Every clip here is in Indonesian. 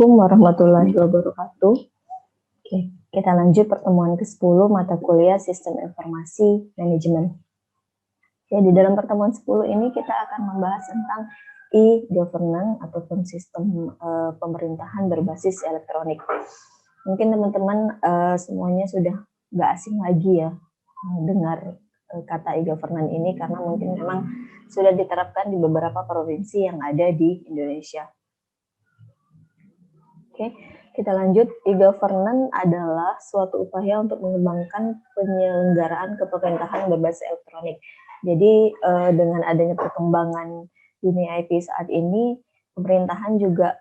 Assalamualaikum warahmatullahi wabarakatuh. Oke, kita lanjut pertemuan ke-10 mata kuliah Sistem Informasi Manajemen. Ya, di dalam pertemuan 10 ini kita akan membahas tentang e-governance ataupun sistem pemerintahan berbasis elektronik. Mungkin teman-teman semuanya sudah nggak asing lagi ya dengar kata e-governance ini karena mungkin memang sudah diterapkan di beberapa provinsi yang ada di Indonesia. Oke, kita lanjut. E-governance adalah suatu upaya untuk mengembangkan penyelenggaraan kepemerintahan berbasis elektronik. Jadi dengan adanya perkembangan dunia IT saat ini, pemerintahan juga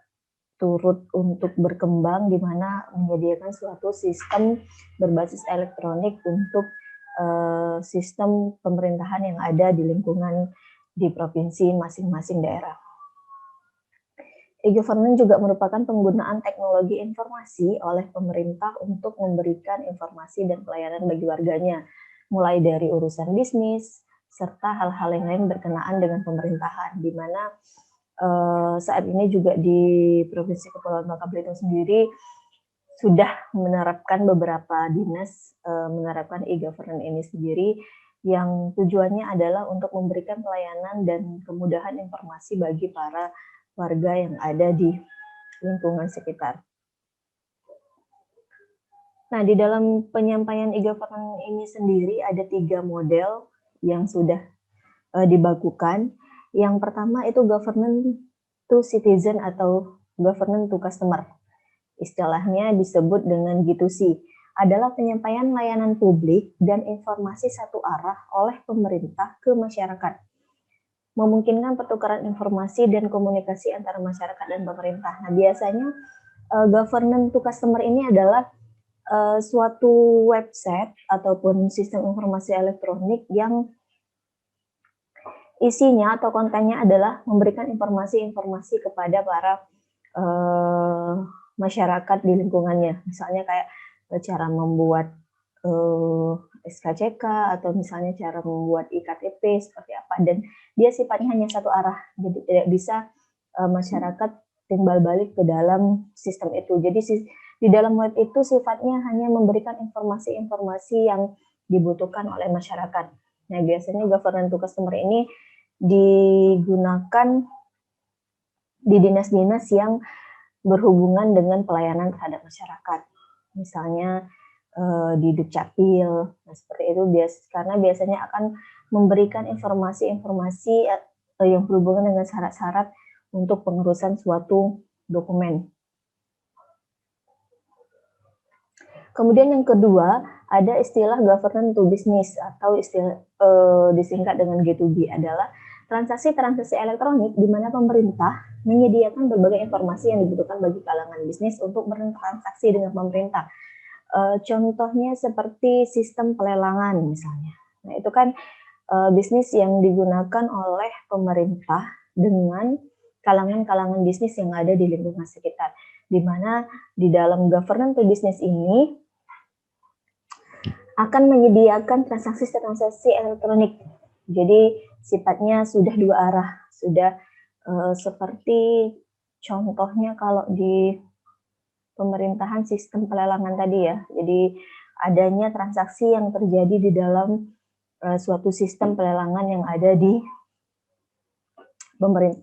turut untuk berkembang di mana menyediakan suatu sistem berbasis elektronik untuk sistem pemerintahan yang ada di lingkungan di provinsi masing-masing daerah. E-governance juga merupakan penggunaan teknologi informasi oleh pemerintah untuk memberikan informasi dan pelayanan bagi warganya, mulai dari urusan bisnis, serta hal-hal yang lain berkenaan dengan pemerintahan, di mana saat ini juga di Provinsi Kepulauan Bangka Belitung sendiri sudah menerapkan beberapa dinas menerapkan e-governance ini sendiri, yang tujuannya adalah untuk memberikan pelayanan dan kemudahan informasi bagi para warga yang ada di lingkungan sekitar. Nah, di dalam penyampaian e-governance ini sendiri ada 3 model yang sudah dibakukan. Yang pertama itu governance to citizen atau governance to customer. Istilahnya disebut dengan G2C. Adalah penyampaian layanan publik dan informasi satu arah oleh pemerintah ke masyarakat, memungkinkan pertukaran informasi dan komunikasi antara masyarakat dan pemerintah. Nah, biasanya governance to customer ini adalah suatu website ataupun sistem informasi elektronik yang isinya atau kontennya adalah memberikan informasi-informasi kepada para masyarakat di lingkungannya. Misalnya kayak cara membuat SKCK atau misalnya cara membuat IKTP seperti apa, dan dia sifatnya hanya satu arah, jadi tidak bisa masyarakat timbal balik ke dalam sistem itu. Jadi di dalam web itu sifatnya hanya memberikan informasi-informasi yang dibutuhkan oleh masyarakat. Nah, biasanya governance to customer ini digunakan di dinas-dinas yang berhubungan dengan pelayanan terhadap masyarakat. Misalnya di Dukcapil, nah seperti itu karena biasanya akan memberikan informasi-informasi yang berhubungan dengan syarat-syarat untuk pengurusan suatu dokumen. Kemudian yang kedua, ada istilah governance to business atau istilah disingkat dengan G2B, adalah transaksi-transaksi elektronik di mana pemerintah menyediakan berbagai informasi yang dibutuhkan bagi kalangan bisnis untuk bertransaksi dengan pemerintah. Contohnya seperti sistem pelelangan misalnya. Nah, itu kan bisnis yang digunakan oleh pemerintah dengan kalangan-kalangan bisnis yang ada di lingkungan sekitar, di mana di dalam governance to business ini akan menyediakan transaksi-transaksi elektronik. Jadi sifatnya sudah dua arah, sudah seperti contohnya kalau di pemerintahan sistem pelelangan tadi ya. Jadi adanya transaksi yang terjadi di dalam suatu sistem pelelangan yang ada di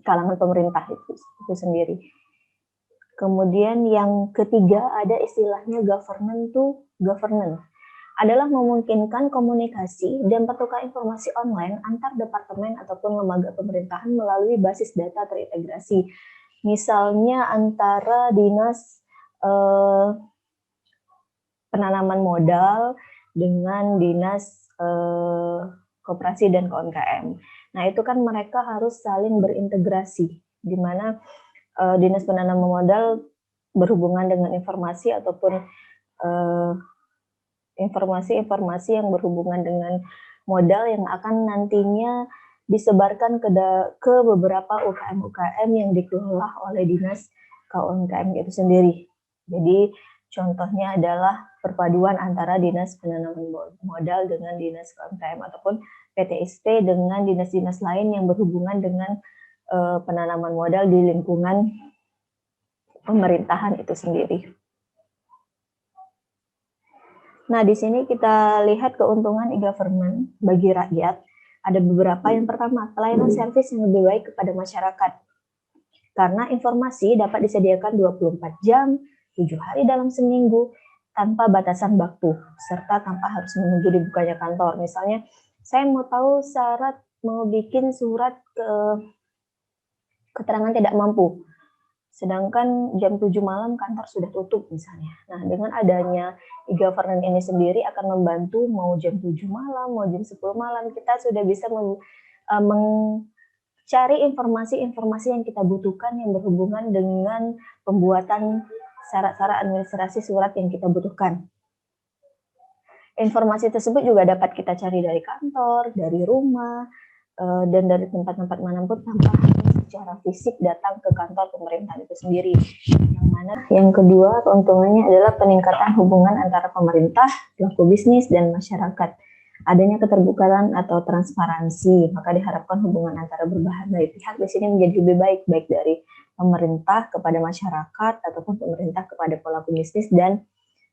kalangan pemerintah itu sendiri. Kemudian yang ketiga ada istilahnya governance to governance. Adalah memungkinkan komunikasi dan pertukar informasi online antar departemen ataupun lembaga pemerintahan melalui basis data terintegrasi. Misalnya antara dinas penanaman modal dengan dinas koperasi dan UMKM. Nah, itu kan mereka harus saling berintegrasi, di mana dinas penanaman modal berhubungan dengan informasi ataupun informasi-informasi yang berhubungan dengan modal yang akan nantinya disebarkan ke beberapa UKM-UKM yang dikelola oleh dinas KUMKM itu sendiri. Jadi contohnya adalah perpaduan antara dinas penanaman modal dengan dinas KUMKM ataupun PTSP dengan dinas-dinas lain yang berhubungan dengan penanaman modal di lingkungan pemerintahan itu sendiri. Nah, di sini kita lihat keuntungan e-government bagi rakyat. Ada beberapa. Yang pertama, pelayanan servis yang lebih baik kepada masyarakat. Karena informasi dapat disediakan 24 jam, 7 hari dalam seminggu, tanpa batasan waktu, serta tanpa harus menunggu dibukanya kantor. Misalnya, saya mau tahu syarat mau bikin surat keterangan tidak mampu. Sedangkan jam 7 malam kantor sudah tutup misalnya. Nah, dengan adanya e-governance ini sendiri akan membantu mau jam 7 malam, mau jam 10 malam, kita sudah bisa mencari informasi-informasi yang kita butuhkan yang berhubungan dengan pembuatan syarat-syarat administrasi surat yang kita butuhkan. Informasi tersebut juga dapat kita cari dari kantor, dari rumah, dan dari tempat-tempat manapun tanpa secara fisik datang ke kantor pemerintahan itu sendiri. Yang kedua, keuntungannya adalah peningkatan hubungan antara pemerintah, pelaku bisnis, dan masyarakat. Adanya keterbukaan atau transparansi, maka diharapkan hubungan antara berbagai pihak di sini menjadi lebih baik, baik dari pemerintah kepada masyarakat ataupun pemerintah kepada pelaku bisnis dan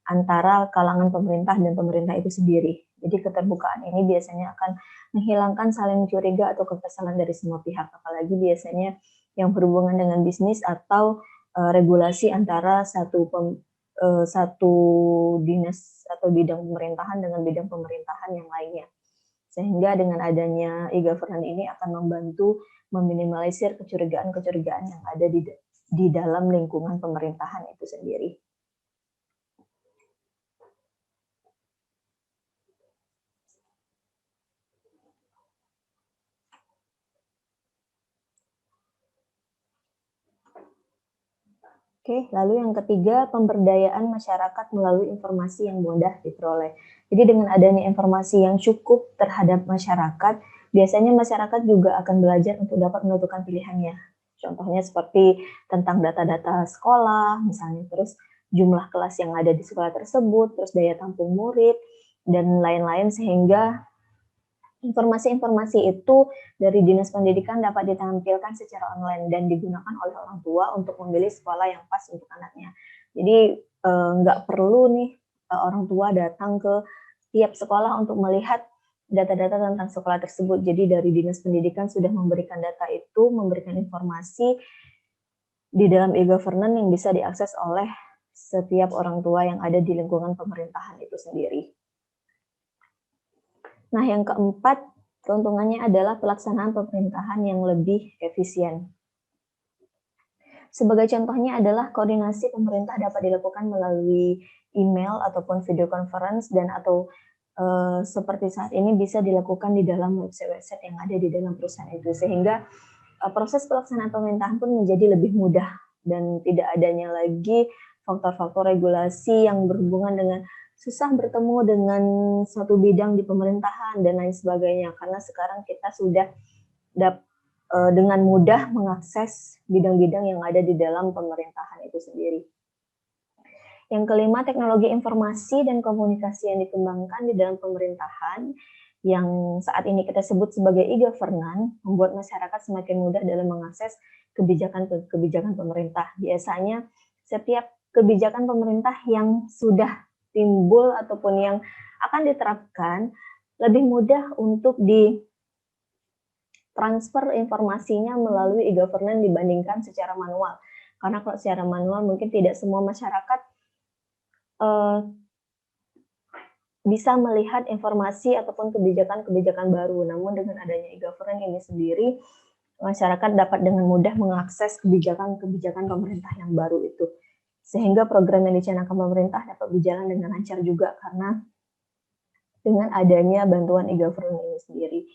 antara kalangan pemerintah dan pemerintah itu sendiri. Jadi keterbukaan ini biasanya akan menghilangkan saling curiga atau kekesalan dari semua pihak, apalagi biasanya yang berhubungan dengan bisnis atau regulasi antara satu dinas atau bidang pemerintahan dengan bidang pemerintahan yang lainnya. Sehingga dengan adanya e-governance ini akan membantu meminimalisir kecurigaan-kecurigaan yang ada di dalam lingkungan pemerintahan itu sendiri. Oke, lalu yang ketiga, pemberdayaan masyarakat melalui informasi yang mudah diperoleh. Jadi dengan adanya informasi yang cukup terhadap masyarakat, biasanya masyarakat juga akan belajar untuk dapat menentukan pilihannya. Contohnya seperti tentang data-data sekolah, misalnya, terus jumlah kelas yang ada di sekolah tersebut, terus daya tampung murid, dan lain-lain, sehingga informasi-informasi itu dari Dinas Pendidikan dapat ditampilkan secara online dan digunakan oleh orang tua untuk memilih sekolah yang pas untuk anaknya. Jadi nggak perlu nih orang tua datang ke tiap sekolah untuk melihat data-data tentang sekolah tersebut. Jadi dari Dinas Pendidikan sudah memberikan data itu, memberikan informasi di dalam e-governance yang bisa diakses oleh setiap orang tua yang ada di lingkungan pemerintahan itu sendiri. Nah, yang keempat, keuntungannya adalah pelaksanaan pemerintahan yang lebih efisien. Sebagai contohnya adalah koordinasi pemerintah dapat dilakukan melalui email ataupun video conference dan atau seperti saat ini bisa dilakukan di dalam website-website yang ada di dalam perusahaan itu, sehingga proses pelaksanaan pemerintahan pun menjadi lebih mudah dan tidak adanya lagi faktor-faktor regulasi yang berhubungan dengan susah bertemu dengan suatu bidang di pemerintahan dan lain sebagainya, karena sekarang kita sudah dengan mudah mengakses bidang-bidang yang ada di dalam pemerintahan itu sendiri. Yang kelima, teknologi informasi dan komunikasi yang dikembangkan di dalam pemerintahan yang saat ini kita sebut sebagai e-governance membuat masyarakat semakin mudah dalam mengakses kebijakan pemerintah. Biasanya setiap kebijakan pemerintah yang sudah timbul ataupun yang akan diterapkan lebih mudah untuk ditransfer informasinya melalui e-governance dibandingkan secara manual. Karena kalau secara manual mungkin tidak semua masyarakat bisa melihat informasi ataupun kebijakan-kebijakan baru. Namun dengan adanya e-governance ini sendiri, masyarakat dapat dengan mudah mengakses kebijakan-kebijakan pemerintah yang baru itu. Sehingga program yang dicanangkan pemerintah dapat berjalan dengan lancar juga karena dengan adanya bantuan e-governance ini sendiri.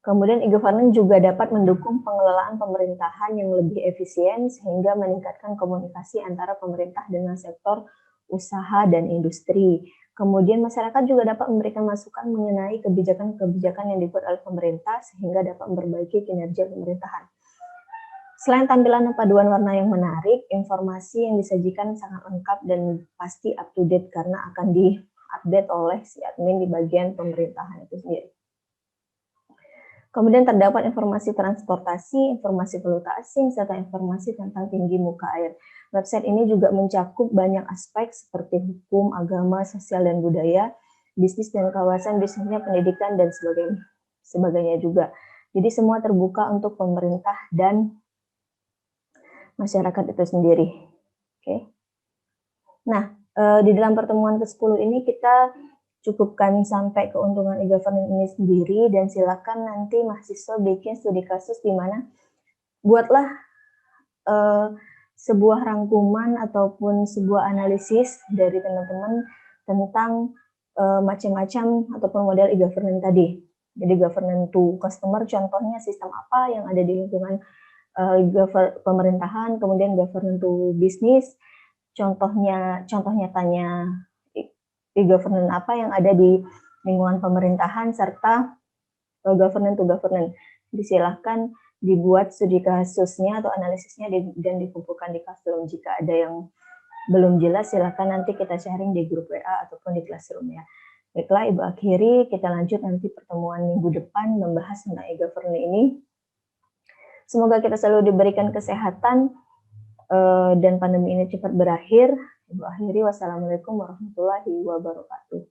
Kemudian e-governance juga dapat mendukung pengelolaan pemerintahan yang lebih efisien sehingga meningkatkan komunikasi antara pemerintah dengan sektor usaha dan industri. Kemudian masyarakat juga dapat memberikan masukan mengenai kebijakan-kebijakan yang dibuat oleh pemerintah sehingga dapat memperbaiki kinerja pemerintahan. Selain tampilan dan paduan warna yang menarik, informasi yang disajikan sangat lengkap dan pasti up to date karena akan di-update oleh si admin di bagian pemerintahan itu sendiri. Kemudian terdapat informasi transportasi, informasi valuta asing, serta informasi tentang tinggi muka air. Website ini juga mencakup banyak aspek seperti hukum, agama, sosial, dan budaya, bisnis dan kawasan bisnisnya, pendidikan, dan sebagainya juga. Jadi semua terbuka untuk pemerintah dan masyarakat itu sendiri. Oke. Nah, di dalam pertemuan ke-10 ini kita cukupkan sampai keuntungan e-governance ini sendiri, dan silakan nanti mahasiswa bikin studi kasus di mana buatlah sebuah rangkuman ataupun sebuah analisis dari teman-teman tentang macam-macam ataupun model e-governance tadi. Jadi governance to customer contohnya sistem apa yang ada di lingkungan pemerintahan, kemudian governance to business contoh nyatanya e-governance apa yang ada di lingkungan pemerintahan, serta governance to governance. Disilahkan dibuat studi kasusnya atau analisisnya dan dikumpulkan di Classroom. Jika ada yang belum jelas, silahkan nanti kita sharing di grup WA ataupun di Classroom ya. Baiklah, Ibu akhiri, kita lanjut nanti pertemuan minggu depan membahas tentang e-governance ini. Semoga kita selalu diberikan kesehatan dan pandemi ini cepat berakhir. Ibu akhiri, wassalamualaikum warahmatullahi wabarakatuh.